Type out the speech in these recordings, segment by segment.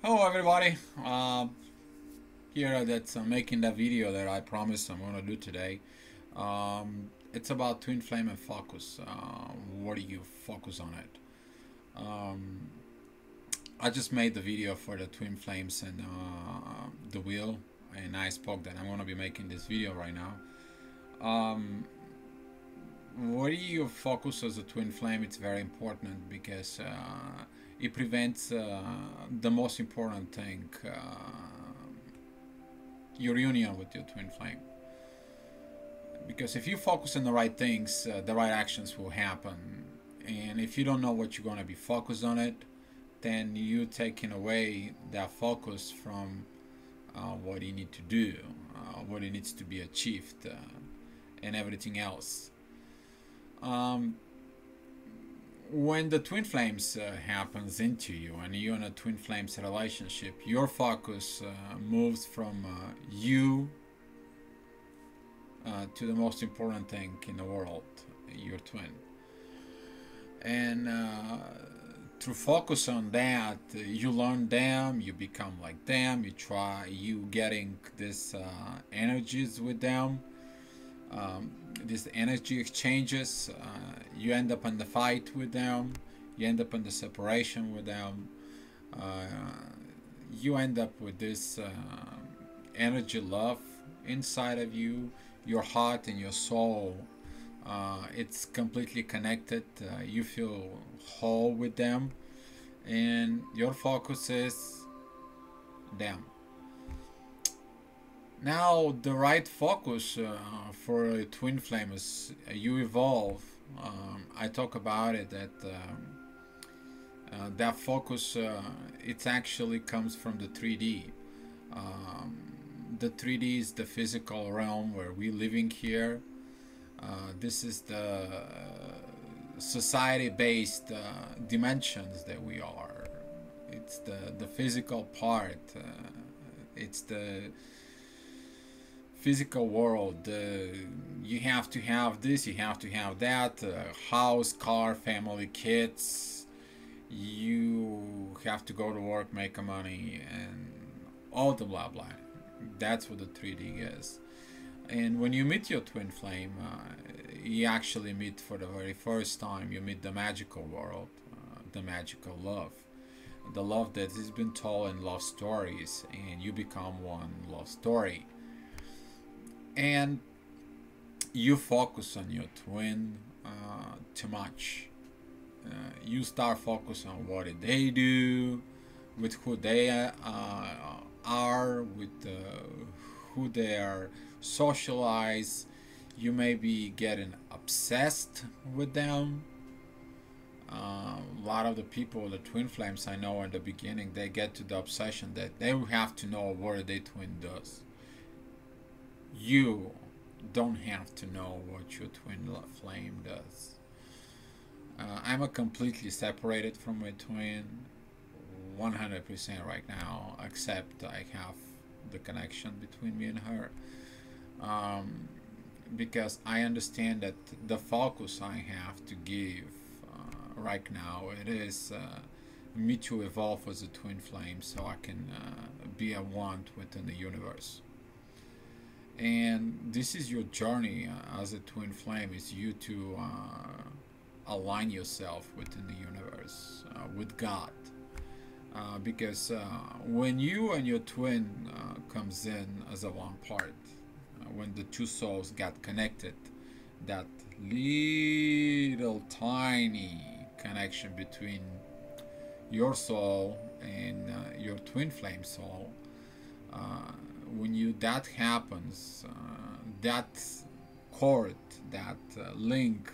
Hello everybody, here that's making that video that I promised I'm going to do today. It's about twin flame and focus. What do you focus on it? Um, I just made the video for the twin flames and the wheel, and I spoke that I'm going to be making this video right now. What do you focus as a twin flame? It's very important because it prevents the most important thing, your union with your twin flame. Because if you focus on the right things, the right actions will happen. And if you don't know what you're going to be focused on it, then you taking away that focus from what you need to do, what it needs to be achieved, and everything else. Um, when the twin flames happens into you and you're in a twin flames relationship, your focus moves from you to the most important thing in the world, your twin. And to focus on that, you learn them, you become like them, you getting this energies with them, these energy exchanges. You end up in the fight with them, you end up in the separation with them, uh, you end up with this energy love inside of you, your heart and your soul. It's completely connected. You feel whole with them, and your focus is them. Now, the right focus for a twin flame is you evolve. I talk about it that that focus it actually comes from the 3D. Um, the 3D is the physical realm where we're living here. This is the society-based dimensions that we are. It's the physical part. It's the physical world. You have to have this, you have to have that, house, car, family, kids. You have to go to work, make a money, and all the blah blah. That's what the 3D is. And when you meet your twin flame, you actually meet for the very first time. You meet the magical world, the magical love, the love that has been told in love stories, and you become one love story. And you focus on your twin too much. You start focus on what they do, with who they are, with who they are socialize. You may be getting obsessed with them. A lot of the people, the twin flames I know in the beginning, they get to the obsession that they will have to know what their twin does. You don't have to know what your twin flame does. I'm a completely separated from my twin 100% right now, except I have the connection between me and her. Because I understand that the focus I have to give right now, it is me to evolve as a twin flame so I can be a one within the universe. And this is your journey as a twin flame, is you to align yourself within the universe, with God. Because when you and your twin comes in as a one part, when the two souls got connected, that little tiny connection between your soul and your twin flame soul, when you that happens, that cord, that link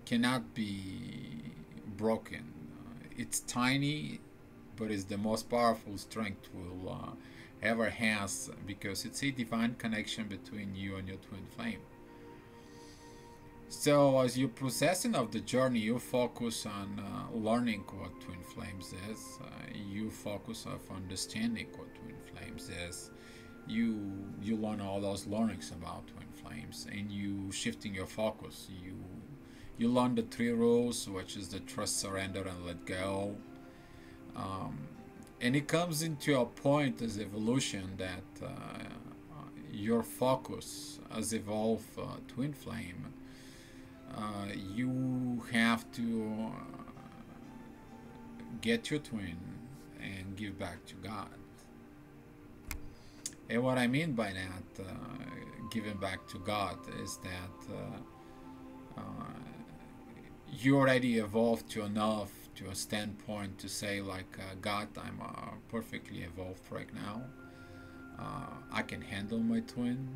cannot be broken. It's tiny, but it's the most powerful strength will ever has, because it's a divine connection between you and your twin flame. So as you're processing of the journey, you focus on learning what twin flames is. You focus of understanding what twin flames is. You learn all those learnings about twin flames, and you shifting your focus. You learn the three rules, which is the trust, surrender, and let go. Um, And it comes into a point as evolution that your focus as evolved twin flame, you have to get your twin and give back to God. And what I mean by that, giving back to God, is that you already evolved to enough, to a standpoint to say like, God, I'm perfectly evolved right now. I can handle my twin.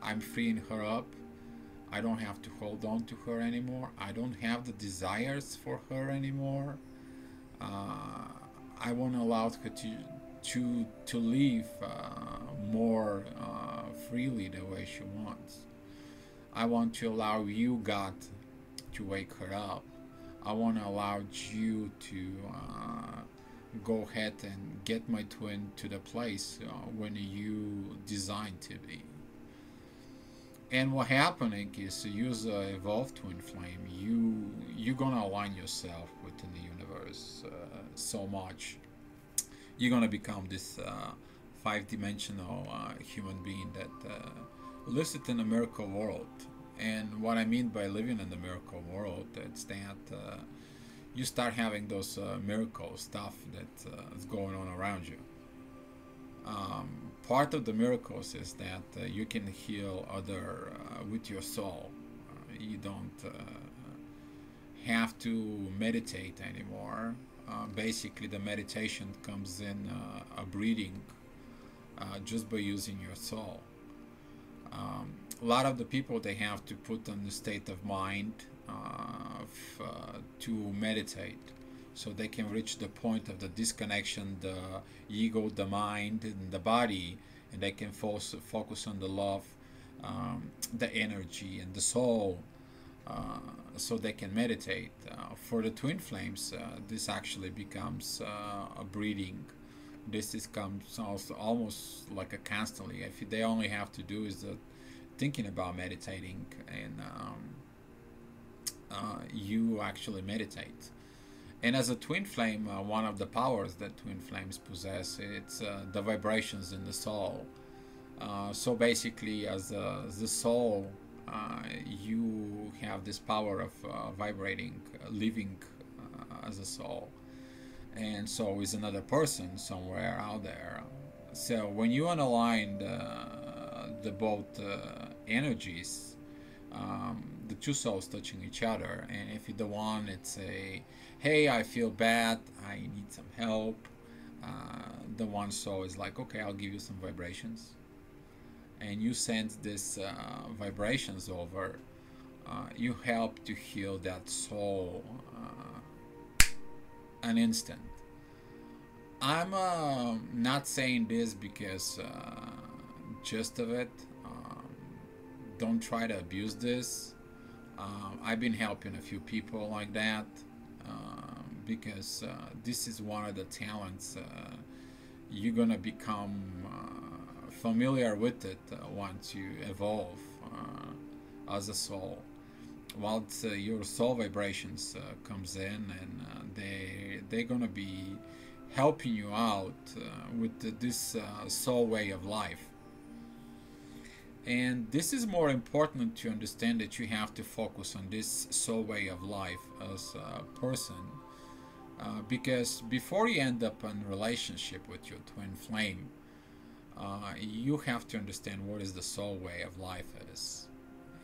I'm freeing her up. I don't have to hold on to her anymore. I don't have the desires for her anymore. I want to allow her to live more freely the way she wants. I want to allow you, God, to wake her up. I want to allow you to go ahead and get my twin to the place when you designed to be. And what happening is, you as a evolved twin flame, you're gonna align yourself within the universe so much. You're gonna become this five-dimensional human being that lives in a miracle world. And what I mean by living in the miracle world, it's that you start having those miracle stuff that is going on around you. Part of the miracles is that you can heal other with your soul. You don't have to meditate anymore. Basically, the meditation comes in a breathing just by using your soul. A lot of the people, they have to put on the state of mind to meditate, so they can reach the point of the disconnection, the ego, the mind, and the body, and they can focus on the love, the energy, and the soul, so they can meditate. For the twin flames, this actually becomes a breathing. This comes also almost like a constantly. If they only have to do is thinking about meditating, and you actually meditate. And as a twin flame, one of the powers that twin flames possess, it's the vibrations in the soul. So basically, as the soul, you have this power of vibrating, living as a soul. And so is another person somewhere out there. So when you unaligned the both energies, the two souls touching each other, and if you're the one, it's a, hey, I feel bad, I need some help. The one soul is like, okay, I'll give you some vibrations, and you send these vibrations over. You help to heal that soul an instant. I'm not saying this because just of it. Don't try to abuse this. I've been helping a few people like that because this is one of the talents. You're gonna become familiar with it once you evolve as a soul. Once your soul vibrations comes in, and they're gonna be helping you out with this soul way of life. And this is more important to understand, that you have to focus on this soul way of life as a person, because before you end up in relationship with your twin flame, you have to understand what is the soul way of life is.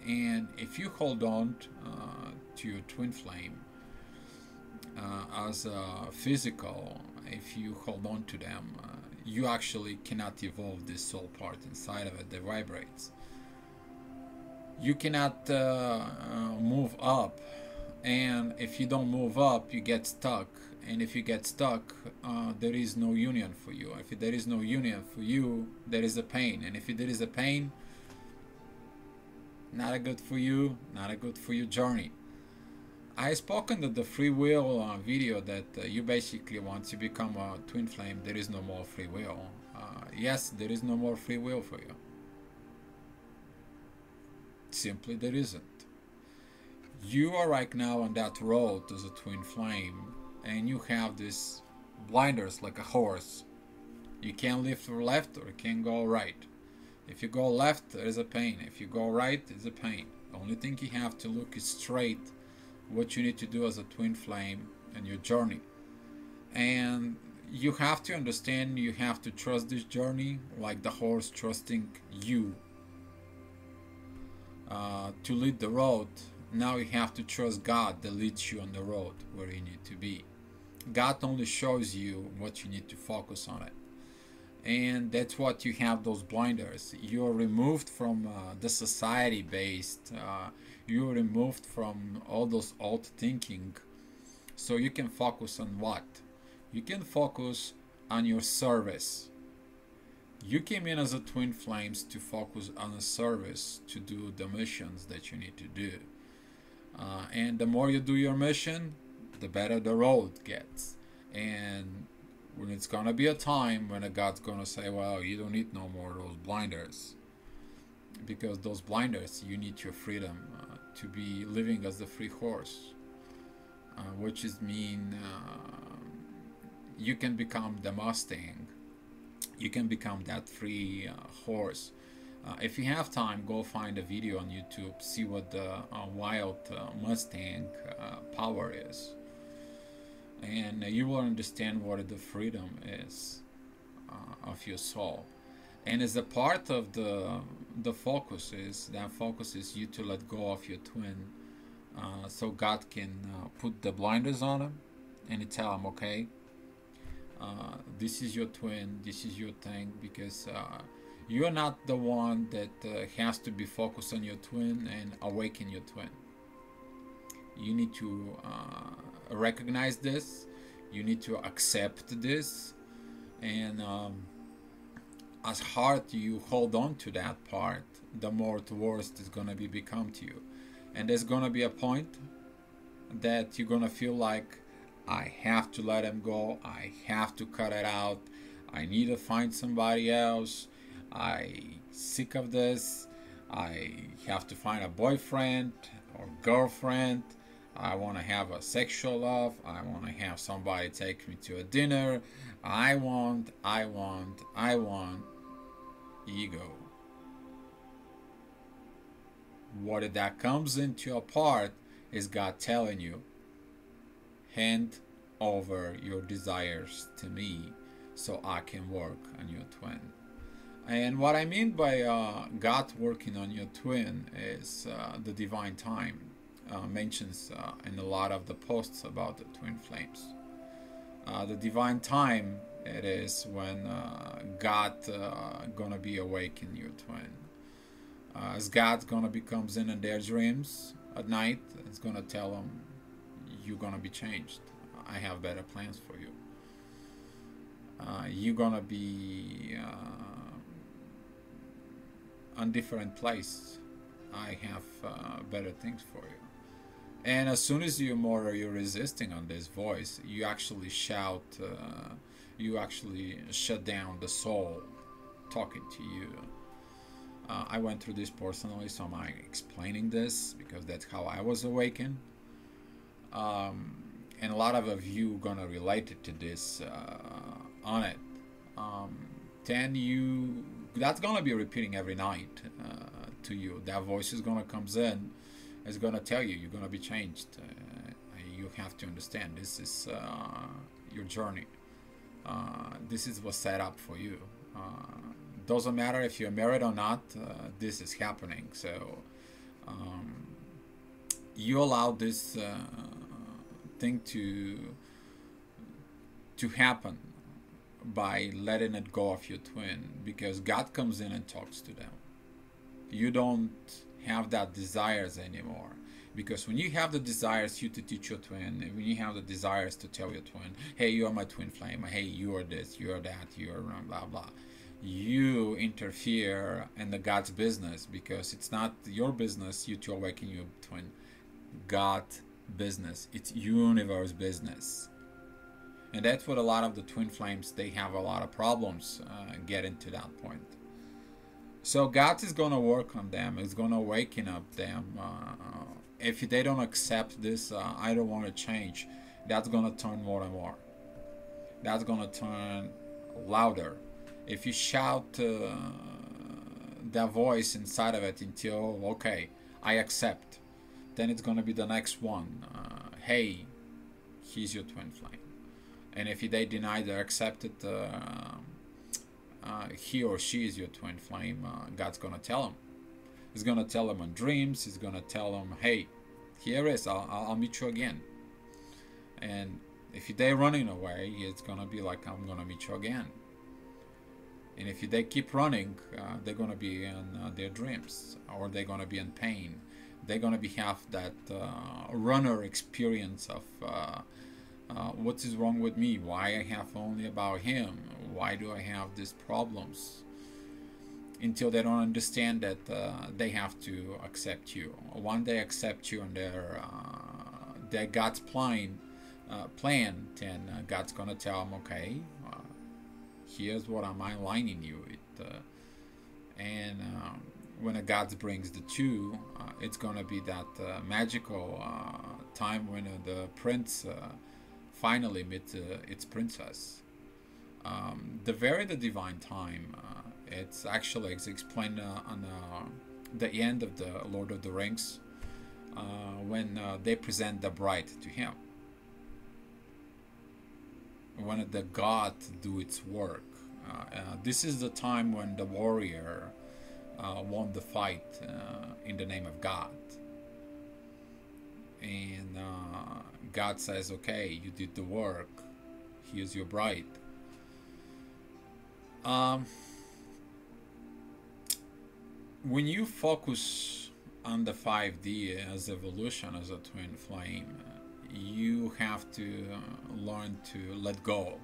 And if you hold on to your twin flame as a physical, if you hold on to them, you actually cannot evolve this soul part inside of it that vibrates. You cannot move up, and if you don't move up, you get stuck. And if you get stuck, there is no union for you. If there is no union for you, there is a pain. And if there is a pain, not a good for you, not a good for your journey. I spoke in the free will video that you basically, once you become a twin flame, there is no more free will. Yes, there is no more free will for you. Simply there isn't. You are right now on that road as a twin flame, and you have this blinders like a horse. You can't lift left or you can't go right. If you go left, there's a pain. If you go right, there's a pain. The only thing you have to look is straight what you need to do as a twin flame in your journey. And you have to understand, you have to trust this journey like the horse trusting you to lead the road. Now you have to trust God that leads you on the road where you need to be. God only shows you what you need to focus on it. And that's what you have those blinders. You're removed from the society based, you're removed from all those old thinking. So you can focus on what? You can focus on your service. You came in as a twin flames to focus on a service, to do the missions that you need to do. And the more you do your mission, the better the road gets. And when it's gonna be a time when a God's gonna say, well, you don't need no more those blinders, because those blinders, you need your freedom to be living as the free horse, which is mean you can become the Mustang, you can become that free horse. If you have time, go find a video on YouTube, see what the wild Mustang power is, and you will understand what the freedom is of your soul. And as a part of the focus is, that focus is you to let go of your twin, so God can put the blinders on him and you tell him, okay, this is your twin, this is your thing, because you're not the one that has to be focused on your twin and awaken your twin. You need to recognize this, you need to accept this, and as hard you hold on to that part, the more worse it's gonna become to you. And there's gonna be a point that you're gonna feel like, I have to let him go, I have to cut it out, I need to find somebody else, I'm sick of this, I have to find a boyfriend or girlfriend, I want to have a sexual love, I want to have somebody take me to a dinner, I want, ego. What that comes into your part is God telling you, hand over your desires to me so I can work on your twin. And what I mean by God working on your twin is the divine time. Mentions in a lot of the posts about the twin flames. The divine time, it is when God gonna be awaken your twin. As God comes in their dreams at night, it's gonna tell them, you're gonna be changed. I have better plans for you. You're gonna be on different place. I have better things for you. And as soon as you're resisting on this voice, you actually shout, you actually shut down the soul talking to you. I went through this personally, so I'm explaining this because that's how I was awakened. And a lot of you gonna relate it to this on it. Then that's gonna be repeating every night to you. That voice is gonna comes in. It's gonna tell you you're gonna be changed. You have to understand this is your journey. This is what's set up for you. Doesn't matter if you're married or not. This is happening. So you allow this thing to happen by letting it go of your twin, because God comes in and talks to them. You don't have that desires anymore, because when you have the desires you to teach your twin, and when you have the desires to tell your twin, hey, you are my twin flame, hey, you are this, you are that, you are blah blah, you interfere in the God's business, because it's not your business you to awaken your twin. God business, it's universe business. And that's what a lot of the twin flames, they have a lot of problems getting to that point. So God is going to work on them. He's going to awaken up them. If they don't accept this, I don't want to change, that's going to turn more and more. that's gonna turn louder. If you shout that voice inside of it until, okay, I accept, then it's gonna be the next one. Hey, he's your twin flame. And if they deny or accept it, he or she is your twin flame, God's gonna tell him. He's gonna tell him in dreams. He's gonna tell him, hey, here is, I'll meet you again. And if they're running away, it's gonna be like, I'm gonna meet you again. And if they keep running, they're gonna be in their dreams, or they're gonna be in pain. They're gonna be have that runner experience of what is wrong with me? Why I have only about him? Why do I have these problems? Until they don't understand that they have to accept you. When they accept you and their God's plan, then God's gonna tell them, okay, here's what I'm aligning you with. And when God brings the two, it's gonna be that magical time when the prince finally meets its princess. The divine time. It's actually explained on the end of the Lord of the Rings when they present the bride to him. When the god do its work. This is the time when the warrior won the fight in the name of God. And God says, okay, you did the work. Here's your bride. When you focus on the 5D as evolution as a twin flame, you have to learn to let go.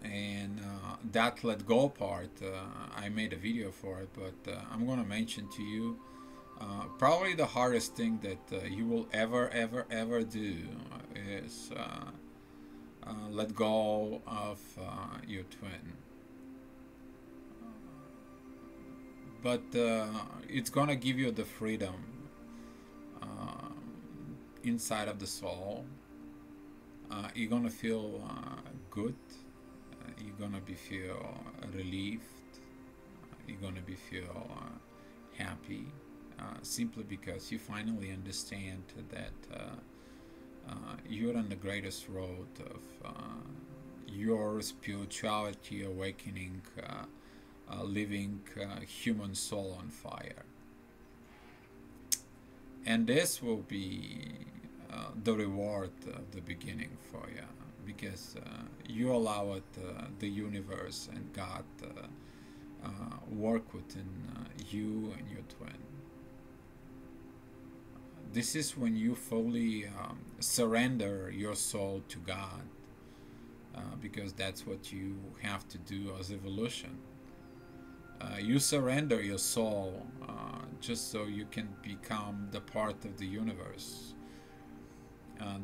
And that let go part, I made a video for it, but I'm going to mention to you probably the hardest thing that you will ever do is let go of your twin. But it's gonna give you the freedom inside of the soul. You're gonna feel good. You're gonna feel relieved. You're gonna feel happy, simply because you finally understand that you're on the greatest road of your spirituality awakening. Living human soul on fire. And this will be the reward at the beginning for you, because you allow it, the universe and God work within you and your twin. This is when you fully surrender your soul to God, because that's what you have to do as evolution. You surrender your soul just so you can become the part of the universe,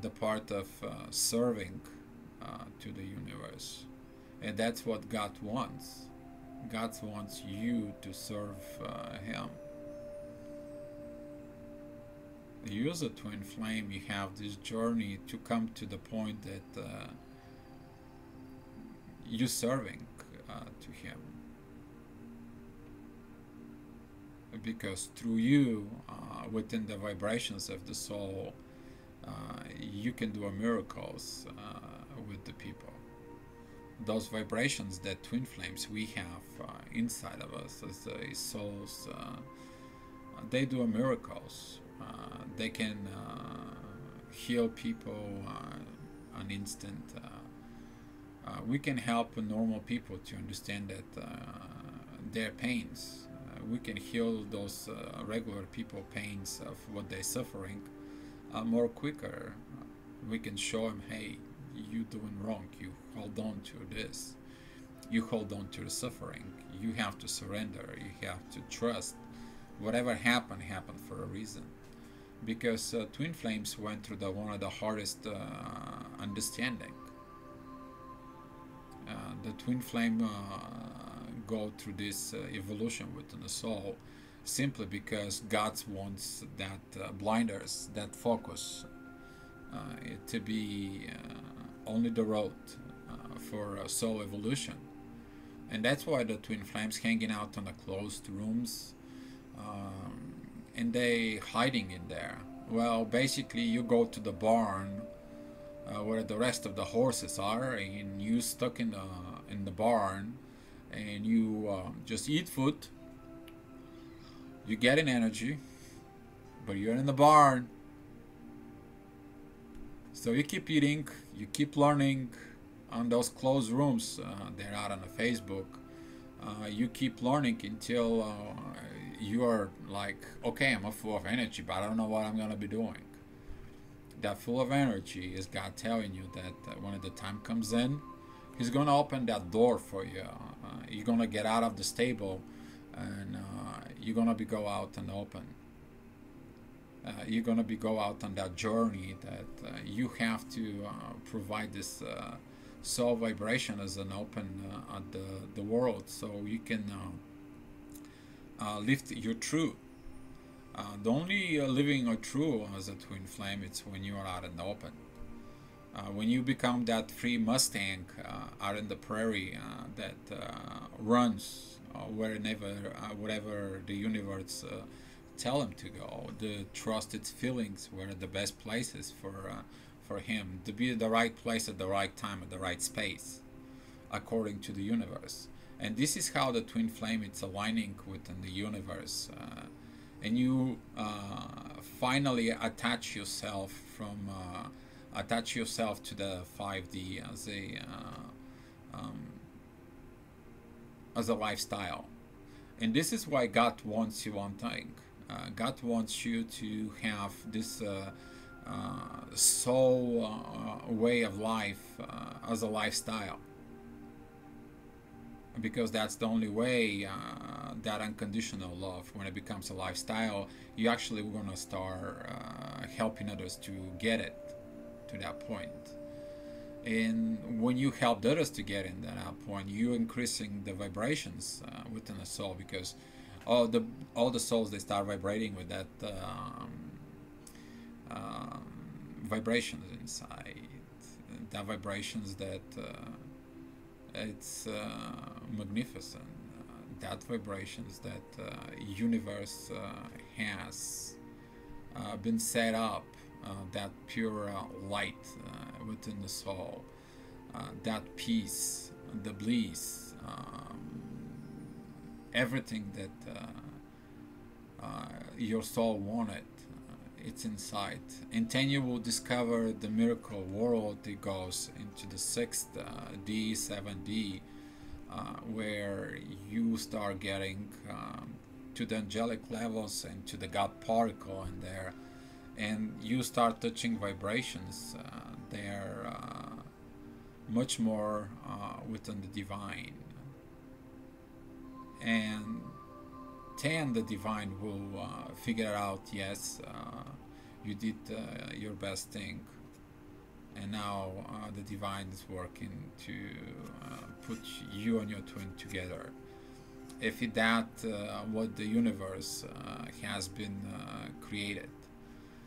the part of serving to the universe. And that's what God wants. God wants you to serve Him. You as a twin flame, you have this journey to come to the point that you're serving to Him. Because through you, within the vibrations of the soul, you can do miracles with the people. Those vibrations that twin flames we have inside of us as the souls, they do miracles. They can heal people on instant. We can help normal people to understand that their pains. We can heal those regular people pains of what they're suffering more quicker. We can show them, hey, you doing wrong. You hold on to this. You hold on to the suffering. You have to surrender. You have to trust. Whatever happened for a reason. Because twin flames went through one of the hardest understanding. The twin flame go through this evolution within the soul simply because God wants that blinders, that focus to be only the road for soul evolution. And that's why the twin flames hanging out on the closed rooms, and they hiding in there. Well, basically, you go to the barn where the rest of the horses are, and you stuck in the barn, and you just eat food. You get an energy, but you're in the barn. So you keep eating, you keep learning on those closed rooms. They're out on the Facebook. You keep learning until you are like, okay, I'm full of energy, but I don't know what I'm gonna be doing. That full of energy is God telling you that when the time comes in, He's gonna open that door for you. You're gonna get out of the stable, and you're gonna be go out and open. You're gonna be go out on that journey that you have to provide this soul vibration as an open at the world, so you can lift your truth. The only living or true as a twin flame, it's when you are out in the open. When you become that free Mustang out in the prairie that runs wherever, whatever the universe tell him to go, to trust its feelings were the best places for him to be at the right place at the right time at the right space, according to the universe. And this is how the twin flame it's aligning within the universe. And you finally attach yourself to the 5D as a lifestyle. And this is why God wants you one thing. God wants you to have this soul way of life as a lifestyle, because that's the only way that unconditional love, when it becomes a lifestyle, you actually going to start helping others to get it to that point. And when you help others to get in that point, you're increasing the vibrations within the soul, because all the souls, they start vibrating with that vibrations inside. That vibrations that it's magnificent. That vibrations that universe has been set up. That pure light within the soul, that peace, the bliss, everything that your soul wanted, it's inside. And then you will discover the miracle world that goes into the 6th D, 7D, where you start getting to the angelic levels and to the God particle in there, and you start touching vibrations. They're much more within the divine, and then the divine will figure out, yes, you did your best thing, and now the divine is working to put you and your twin together. If that what the universe has been created,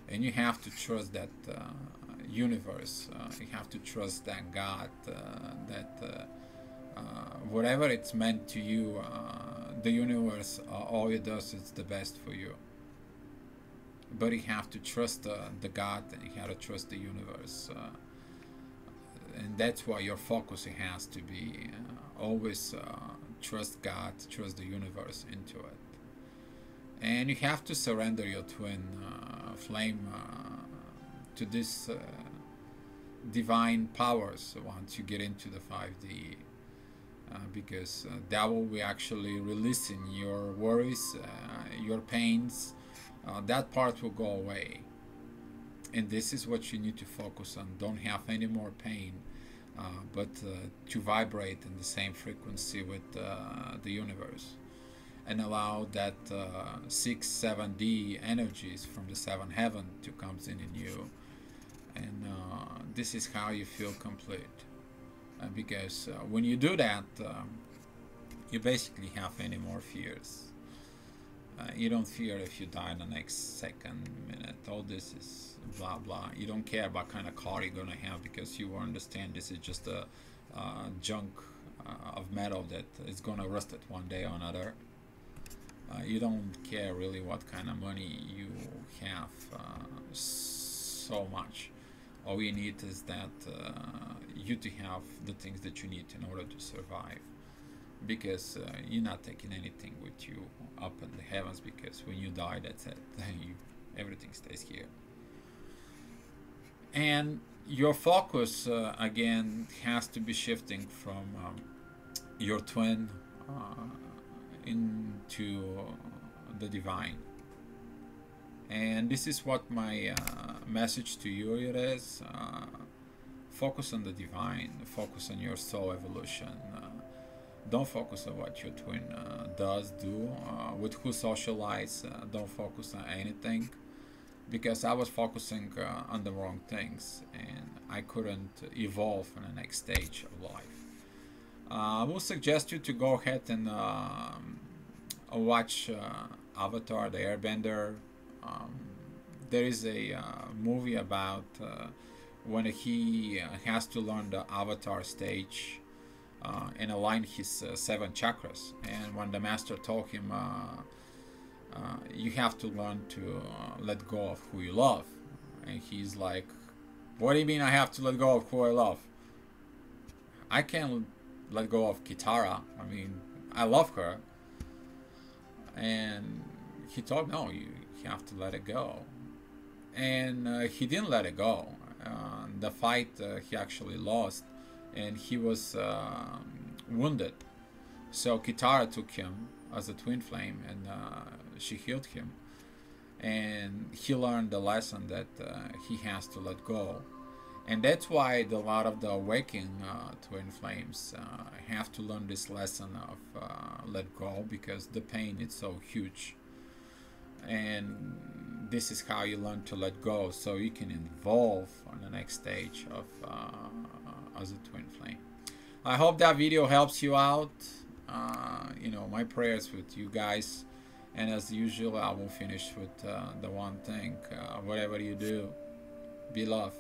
and you have to trust that universe, you have to trust that God, that whatever it's meant to you, the universe, all it does is the best for you. But you have to trust the God, and you have to trust the universe, and that's why your focus has to be always trust God, trust the universe into it. And you have to surrender your twin flame to this divine powers once you get into the 5D, because that will be actually releasing your worries, your pains. That part will go away, and this is what you need to focus on. Don't have any more pain, but to vibrate in the same frequency with the universe, and allow that 6, 7D energies from the 7th heaven to come in you. And this is how you feel complete, because when you do that, you basically have any more fears. You don't fear if you die in the next second, minute. All this is blah blah. You don't care what kind of car you're gonna have because you understand this is just a junk of metal that is gonna rust it one day or another. You don't care really what kind of money you have so much. All you need is that you to have the things that you need in order to survive, because you're not taking anything with you up in the heavens, because when you die, that's it. Everything stays here. And your focus again has to be shifting from your twin into the divine. And this is what my message to you is. Focus on the divine, focus on your soul evolution. Don't focus on what your twin do, with who socialize. Don't focus on anything, because I was focusing on the wrong things and I couldn't evolve in the next stage of life. I will suggest you to go ahead and watch Avatar, the Airbender. There is a movie about when he has to learn the Avatar stage and align his 7 chakras. And when the master told him, you have to learn to let go of who you love. And he's like, what do you mean I have to let go of who I love? I can't let go of Kitara. I mean, I love her. And he told, no, you have to let it go. And he didn't let it go. The fight he actually lost, and he was wounded. So Kitara took him as a twin flame, and she healed him. And he learned the lesson that he has to let go. And that's why a lot of the awakening twin flames have to learn this lesson of let go, because the pain is so huge. And this is how you learn to let go, so you can evolve on the next stage of as a twin flame. I hope that video helps you out. You know, my prayers with you guys. And as usual, I will finish with the one thing. Whatever you do, be love.